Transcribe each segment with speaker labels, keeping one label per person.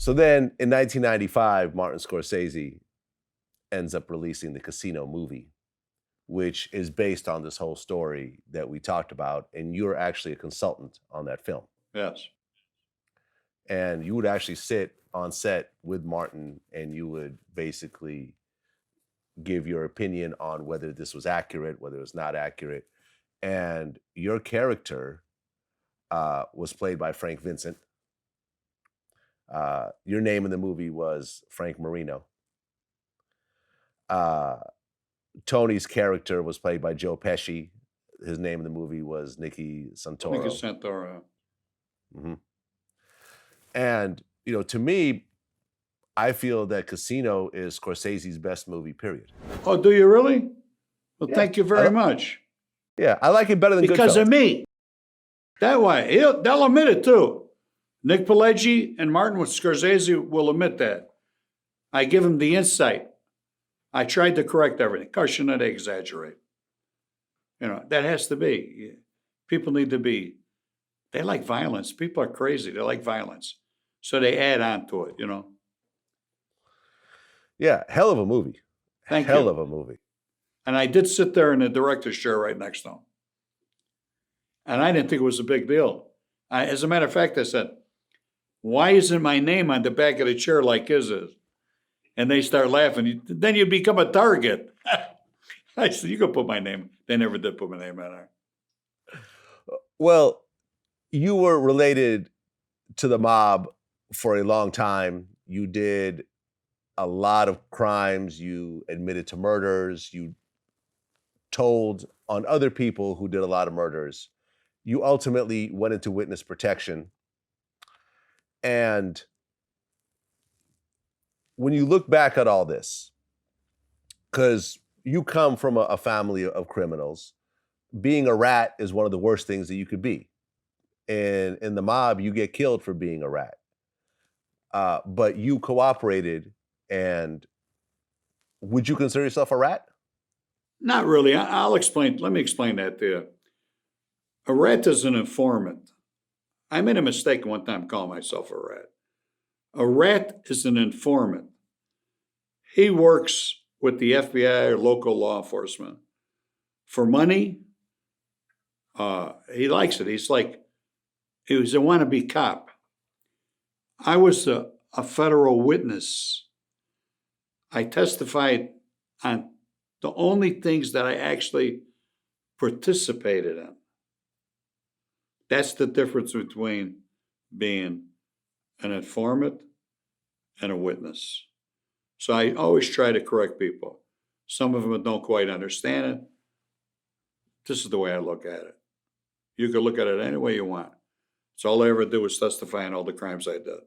Speaker 1: So then in 1995, Martin Scorsese ends up releasing the Casino movie, which is based on this whole story that we talked about. And you're actually a consultant on that film.
Speaker 2: Yes.
Speaker 1: And you would actually sit on set with Martin and you would basically give your opinion on whether this was accurate, whether it was not accurate. And your character was played by Frank Vincent. Your name in the movie was Frank Marino. Tony's character was played by Joe Pesci. His name in the movie was Nicky Santoro.
Speaker 2: Nicky Santoro.
Speaker 1: Mm-hmm. And, to me, I feel that Casino is Scorsese's best movie, period.
Speaker 2: Oh, do you really? Well,
Speaker 1: Yeah.
Speaker 2: thank you very much.
Speaker 1: Yeah, I like it better than
Speaker 2: Because
Speaker 1: Goodfellas.
Speaker 2: of me. That way. They'll admit it, too. Nick Pileggi and Martin with Scorsese will admit that. I give him the insight. I tried to correct everything. Of course, you know, they exaggerate. That has to be. People need to be. They like violence. People are crazy. They like violence. So they add on to it,
Speaker 1: Yeah, hell of a movie.
Speaker 2: Thank
Speaker 1: hell
Speaker 2: you.
Speaker 1: of a movie.
Speaker 2: And I did sit there in the director's chair right next to him. And I didn't think it was a big deal. As a matter of fact, I said, why isn't my name on the back of the chair like his is? And they start laughing. Then you become a target. I said, you can put my name. They never did put my name on there.
Speaker 1: Well, you were related to the mob for a long time. You did a lot of crimes. You admitted to murders. You told on other people who did a lot of murders. You ultimately went into witness protection. And when you look back at all this, because you come from a family of criminals, being a rat is one of the worst things that you could be. And in the mob, you get killed for being a rat. But you cooperated, and would you consider yourself a rat?
Speaker 2: Not really. I'll explain. Let me explain that to you. A rat is an informant. I made a mistake one time calling myself a rat. A rat is an informant. He works with the FBI or local law enforcement for money. He likes it. He was a wannabe cop. I was a federal witness. I testified on the only things that I actually participated in. That's the difference between being an informant and a witness. So I always try to correct people. Some of them don't quite understand it. This is the way I look at it. You can look at it any way you want. So all I ever did was testify on all the crimes I did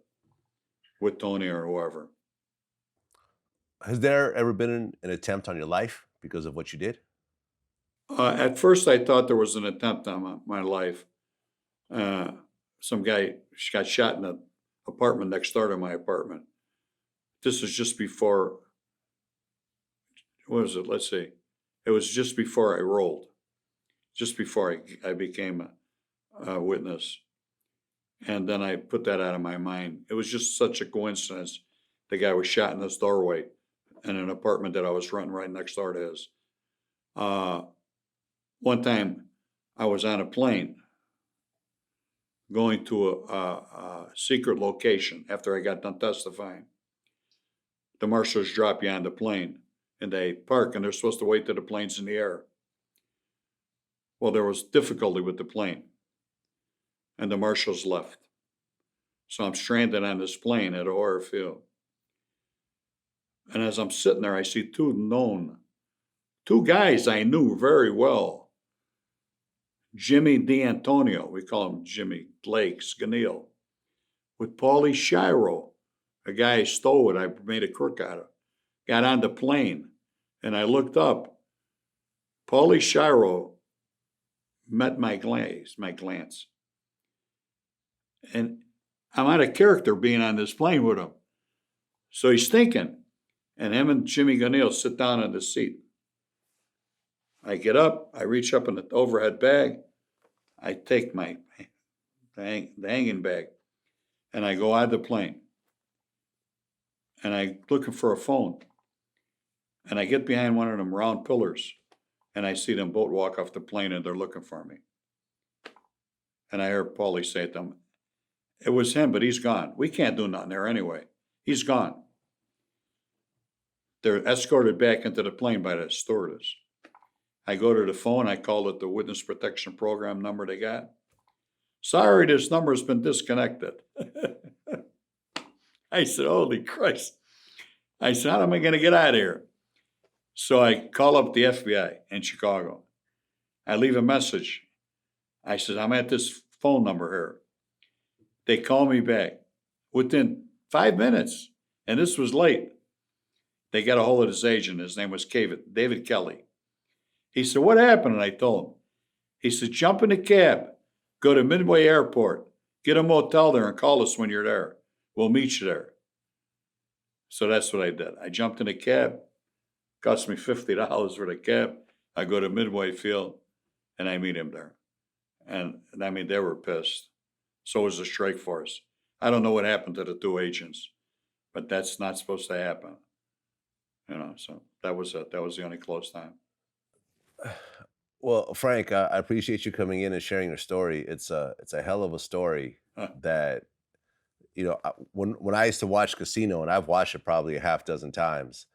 Speaker 2: with Tony or whoever.
Speaker 1: Has there ever been an attempt on your life because of what you did?
Speaker 2: At first, I thought there was an attempt on my life. Some guy got shot in an apartment next door to my apartment. This was just before, what was it? Let's see. It was just before I rolled, just before I became a witness. And then I put that out of my mind. It was just such a coincidence. The guy was shot in this doorway in an apartment that I was renting right next door to his. One time I was on a plane going to a secret location after I got done testifying. The marshals drop you on the plane and they park and they're supposed to wait till the plane's in the air. Well, there was difficulty with the plane and the marshals left. So I'm stranded on this plane at O'Hare Field. And as I'm sitting there, I see two guys I knew very well. Jimmy D'Antonio, we call him Jimmy Lakes, Ganil, with Paulie Shiro, a guy I stole it, I made a crook out of. Got on the plane, and I looked up. Paulie Shiro met my glance. And I'm out of character being on this plane with him. So he's thinking, and him and Jimmy Ganil sit down in the seat. I get up, I reach up in the overhead bag, I take the hanging bag, and I go out of the plane. and I looking for a phone. And I get behind one of them round pillars, and I see them boat walk off the plane, and they're looking for me. And I heard Paulie say to them, "It was him, but he's gone. We can't do nothing there anyway. He's gone." They're escorted back into the plane by the stewardess. I go to the phone. I call it the witness protection program number they got. "Sorry, this number's been disconnected." I said, "Holy Christ." I said, "How am I going to get out of here?" So I call up the FBI in Chicago. I leave a message. I said, "I'm at this phone number here." They call me back within 5 minutes, and this was late. They got a hold of this agent. His name was David Kelly. He said, "What happened?" And I told him. He said, "Jump in a cab, go to Midway Airport, get a motel there, and call us when you're there. We'll meet you there." So that's what I did. I jumped in a cab. Cost me $50 for the cab. I go to Midway Field, and I meet him there. And I mean, they were pissed. So was the strike force. I don't know what happened to the two agents, but that's not supposed to happen. So that was it. That was the only close time.
Speaker 1: Well, Frank, I appreciate you coming in and sharing your story. It's a hell of a story that, when I used to watch Casino, and I've watched it probably a half dozen times,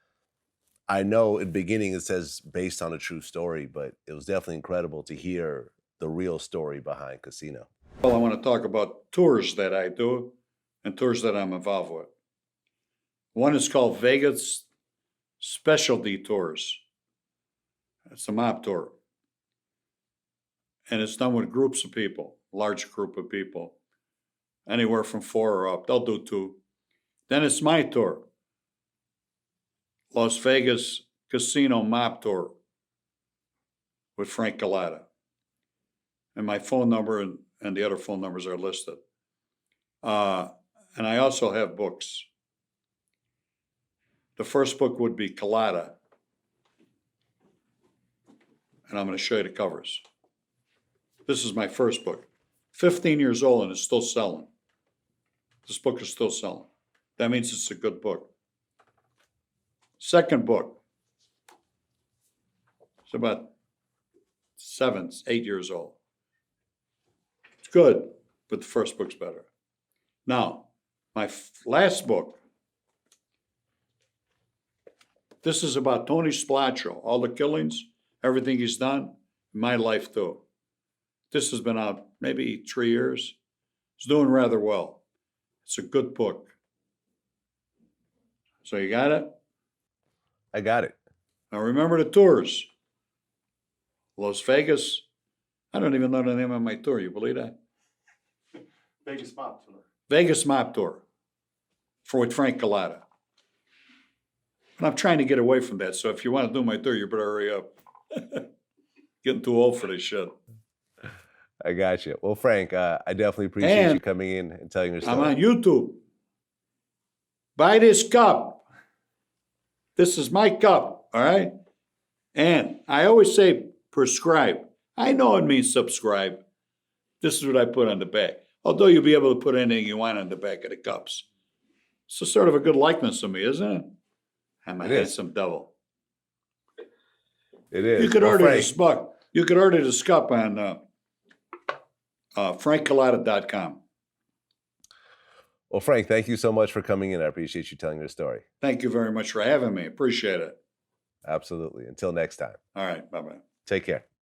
Speaker 1: I know in the beginning it says based on a true story, but it was definitely incredible to hear the real story behind Casino.
Speaker 2: Well, I want to talk about tours that I do and tours that I'm involved with. One is called Vegas Specialty Tours. It's a mob tour. And it's done with groups of people, large group of people, anywhere from 4 or up. They'll do 2. Then it's my tour, Las Vegas Casino Mob Tour with Frank Cullotta. And my phone number and the other phone numbers are listed. And I also have books. The first book would be Cullotta. And I'm going to show you the covers. This is my first book. 15 years old and it's still selling. This book is still selling. That means it's a good book. Second book. It's about 7, 8 years old. It's good, but the first book's better. Now, my last book. This is about Tony Spilotro, all the killings, everything he's done, my life too. This has been out maybe 3 years. It's doing rather well. It's a good book. So you got it?
Speaker 1: I got it.
Speaker 2: Now remember the tours. Las Vegas. I don't even know the name of my tour. You believe that?
Speaker 3: Vegas Mob Tour.
Speaker 2: Vegas Mob Tour with Frank Cullotta. And I'm trying to get away from that. So if you want to do my tour, you better hurry up. Getting too old for this shit.
Speaker 1: I got you. Well, Frank, I definitely appreciate you coming in and telling your story.
Speaker 2: I'm on YouTube. Buy this cup. This is my cup, all right? And I always say prescribe. I know it means subscribe. This is what I put on the back. Although you'll be able to put anything you want on the back of the cups. It's a sort of a good likeness of me, isn't it? I'm a handsome devil.
Speaker 1: It is.
Speaker 2: You could order this book. You could order this cup on frankcullotta.com.
Speaker 1: Well, Frank, thank you so much for coming in. I appreciate you telling your story.
Speaker 2: Thank you very much for having me. Appreciate it.
Speaker 1: Absolutely. Until next time.
Speaker 2: All right. Bye-bye.
Speaker 1: Take care.